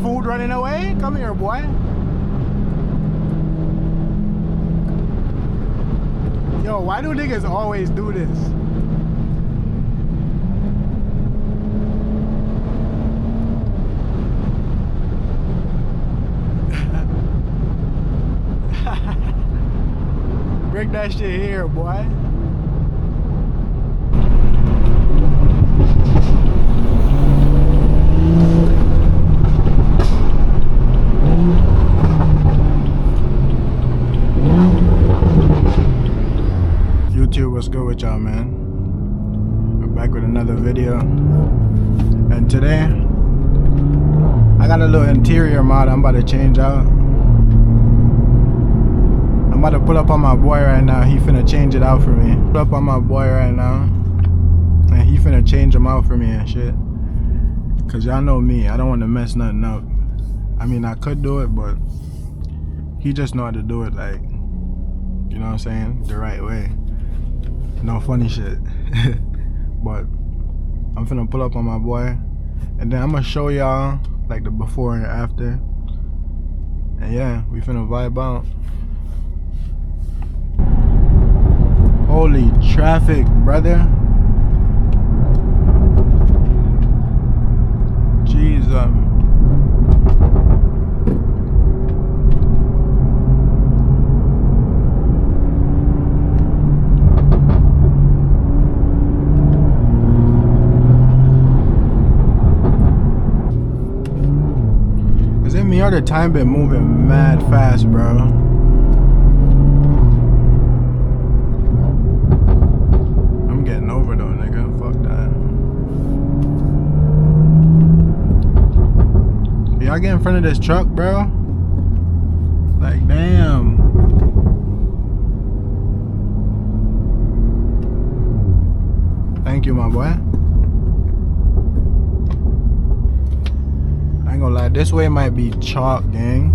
food running away? Come here, boy. Yo, why do niggas always do this? Bring that shit here, boy. YouTube, what's good with y'all, man? We're back with another video. And today, I got a little interior mod I'm about to change out. I'm about to pull up on my boy right now. He finna change it out for me. Pull up on my boy right now. And he finna change them out for me and shit. Cause y'all know me, I don't want to mess nothing up. I mean, I could do it, but he just know how to do it, like, you know what I'm saying? The right way. No funny shit. But I'm finna pull up on my boy. And then I'm gonna show y'all like the before and after. And yeah, we finna vibe out. Holy traffic, brother. Jesus. Is it me or the time been moving mad fast, bro? Getting over though, nigga. Fuck that. Y'all get in front of this truck, bro? Like, damn. Thank you, my boy. I ain't gonna lie, this way might be chalk, gang.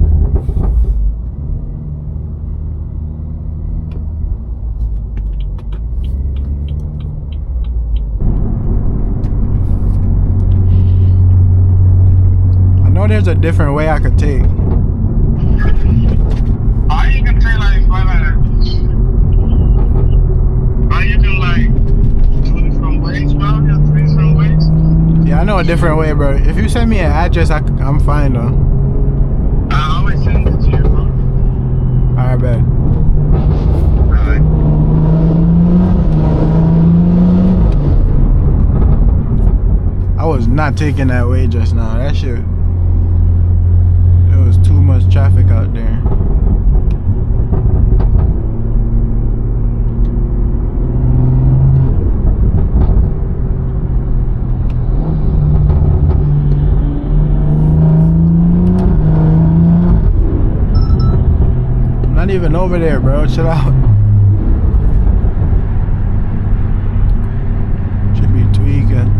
There's a different way I could take. Oh, you can take like oh, you do like 2 different ways, bro? You have 3 different ways? Yeah, I know a different way, bro. If you send me an address, I'm fine though. I always send it to you, bro. Alright, bet. Alright. I was not taking that way just now. That shit. Was too much traffic out there. I'm not even over there, bro. Chill out. Should be tweaking.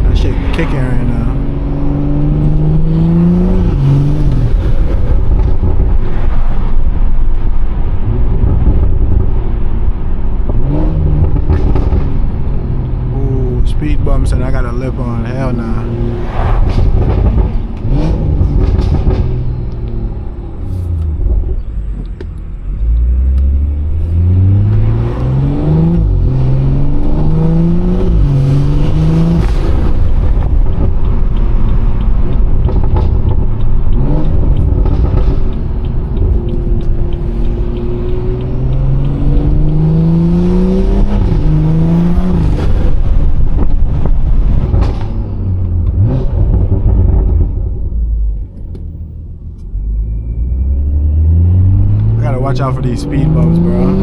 That shit kicking right now. Ooh, speed bumps and I got a lip on. Hell nah. Watch out for these speed bumps, bro.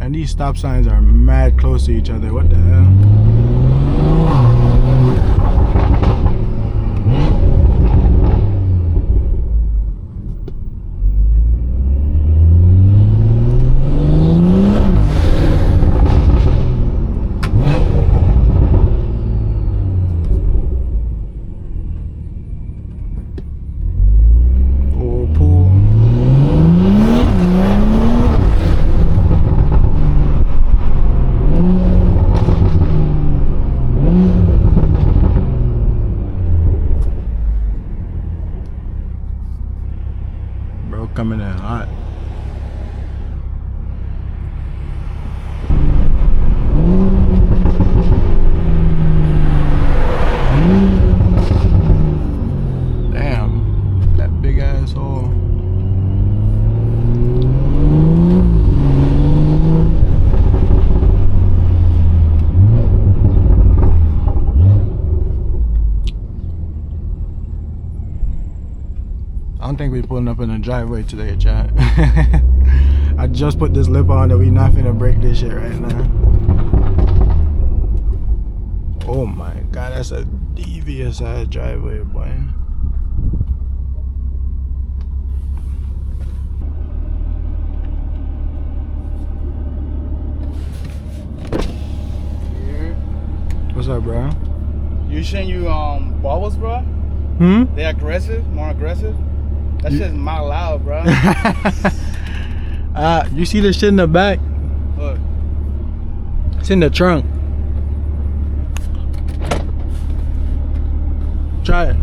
And these stop signs are mad close to each other. What the hell? Oh, pool. Bro, coming in hot. Damn, that big ass hole. I don't think we pulling up in the driveway today, chat. I just put this lip on that we not finna break this shit right now. Oh my god, that's a devious ass driveway, boy. What's up, bro? You saying you bubbles, bro? Hmm? They aggressive, more aggressive. That shit's mad loud, bro. You see the shit in the back? Look, It's in the trunk. Try it.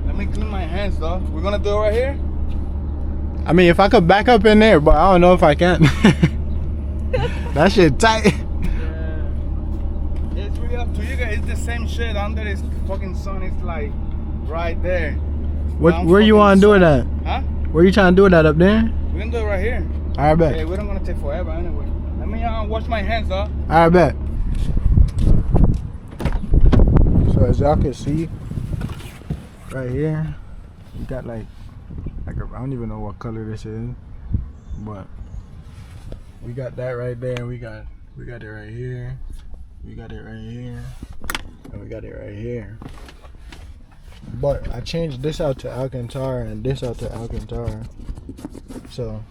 let me clean my hands, though. We're gonna do it right here. I mean, if I could back up in there, but I don't know if I can. That shit tight. Yeah. It's really up to you guys. It's the same shit under this fucking sun. It's like right there. Where you want to do it at? Huh? Where you trying to do it at, up there? We're gonna do it right here. Alright, bet. Yeah, we don't gonna take forever anyway. Let me wash my hands, though. Alright, bet. So as y'all can see, right here, we got like I don't even know what color this is, but we got that right there, and we got it right here, we got it right here, and we got it right here. But I changed this out to Alcantara and this out to Alcantara, so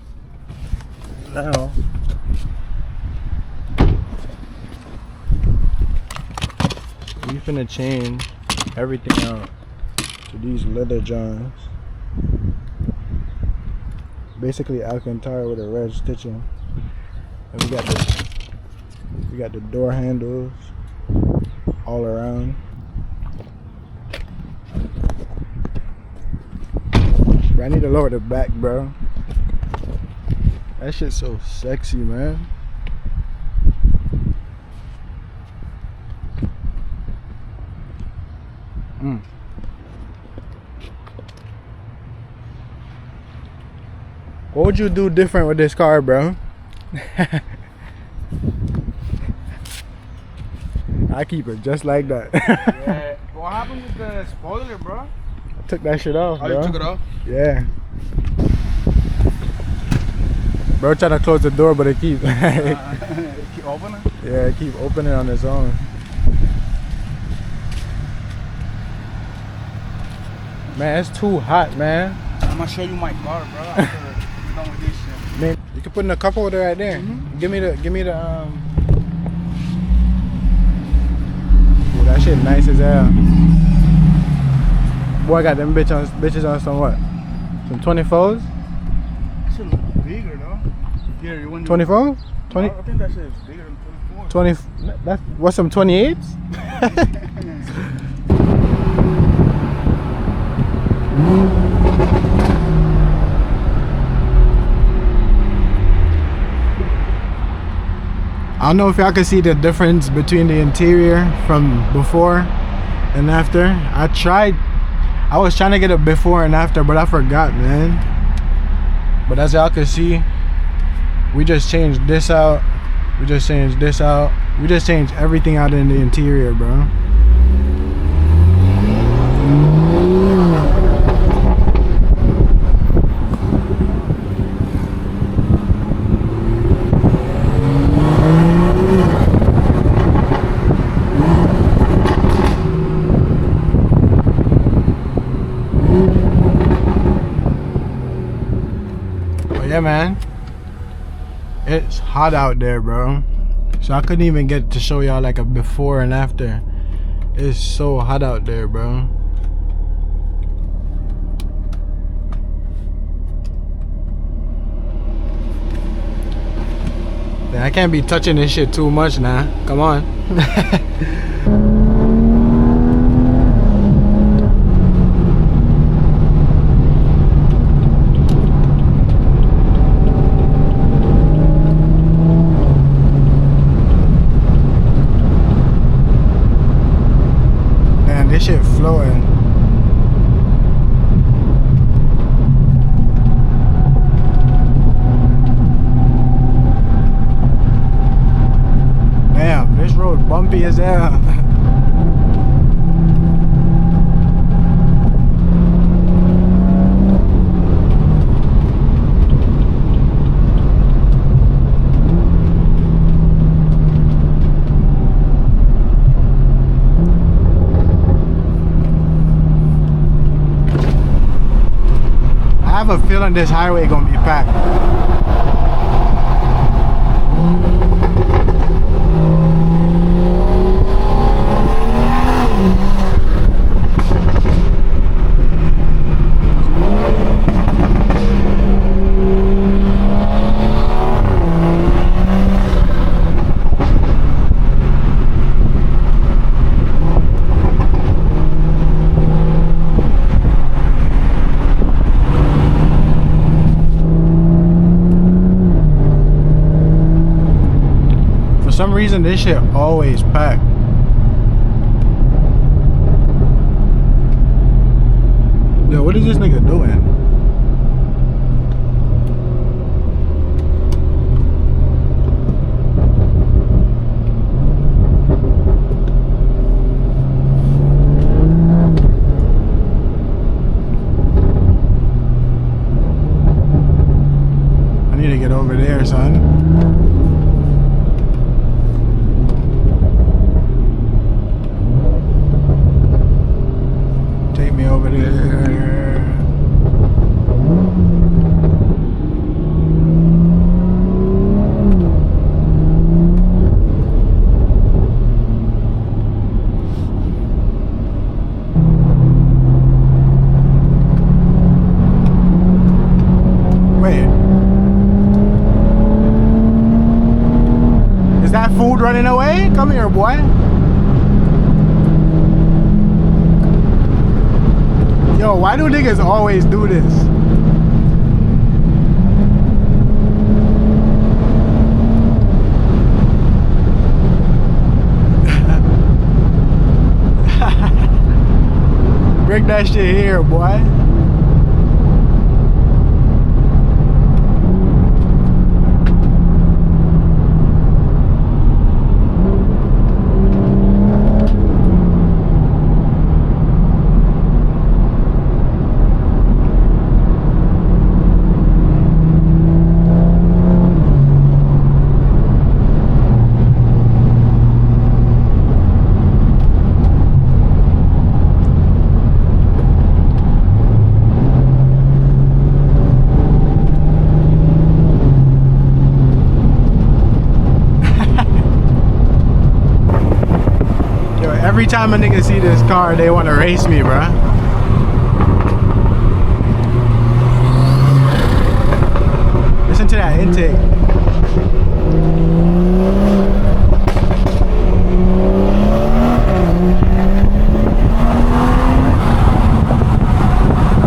now we finna change everything out to these leather johns. Basically Alcantara with a red stitching. And we got the door handles all around. Bro, I need to lower the back, bro. That shit's so sexy, man. What would you do different with this car, bro? I keep it just like that. Yeah. What happened with the spoiler, bro? I took that shit off, Oh, bro. you took it off? Yeah. Bro trying to close the door, but it keep Keep opening? yeah, it keep opening on its own. Man, it's too hot, man. I'm gonna show you my car, bro. After we're done with this shit. Man, you can put in a cup holder right there. Give me the Ooh, that shit nice as hell. Boy, I got them bitches on some what? Some 24s? That shit look bigger, though. Here, you want 24? 20? I think that shit is bigger than 24. 20? That's what's some 28s? I don't know if y'all can see the difference between the interior from before and after. I was trying to get a before and after, but I forgot, man. But as y'all can see, we just changed this out. We just changed this out. We just changed everything out in the interior, bro. Yeah, man, it's hot out there, bro. So I couldn't even get to show y'all like a before and after. It's so hot out there, bro. I can't be touching this shit too much now. Come on. This shit floating. Damn, this road bumpy as hell. I have a feeling this highway gonna be packed. For some reason, this shit always packed. Yo, what is this nigga doing? I need to get over there, son. Over there. Wait. Is that food running away? Come here, boy. Yo, why do niggas always do this? Bring that shit here, boy. Every time a nigga see this car, they want to race me, bruh. Listen to that intake.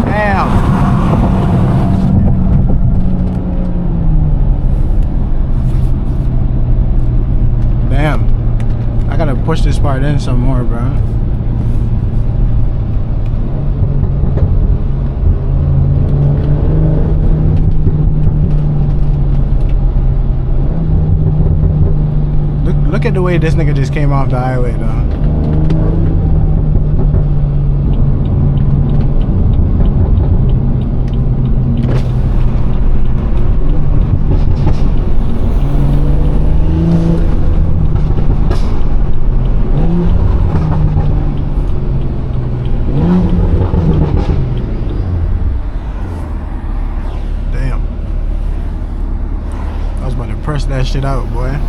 Damn. I gotta push this part in some more, bro. way this nigga just came off the highway though. Press that shit out, boy.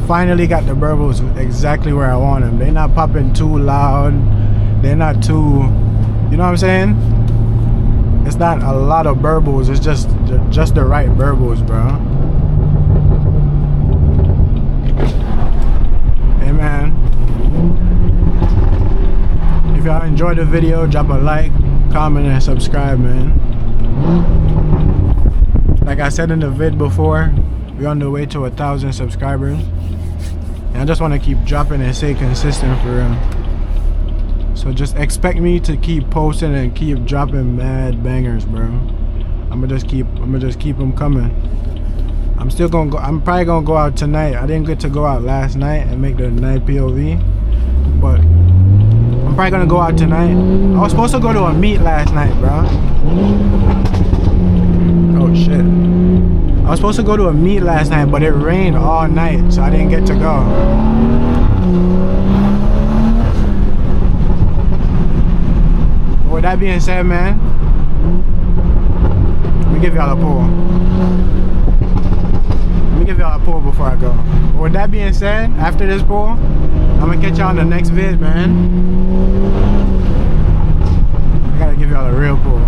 Finally got the Burbles exactly where I want them. They're not popping too loud. They're not too, you know what I'm saying? It's not a lot of Burbles. It's just the right Burbles, bro. Hey, man. If y'all enjoyed the video, drop a like, comment, and subscribe, man. Like I said in the vid before, we're on the way to 1,000 subscribers. And I just want to keep dropping and stay consistent for real. So just expect me to keep posting and keep dropping mad bangers, bro. I'ma just keep them coming. I'm still gonna go. I'm probably gonna go out tonight. I didn't get to go out last night and make the night POV, but I'm probably gonna go out tonight. I was supposed to go to a meet last night, bro. Oh shit. I was supposed to go to a meet last night, but it rained all night, so I didn't get to go. But with that being said, man, let me give y'all a pull. Let me give y'all a pull before I go. But with that being said, after this pull, I'm gonna catch y'all in the next vid, man. I gotta give y'all a real pull.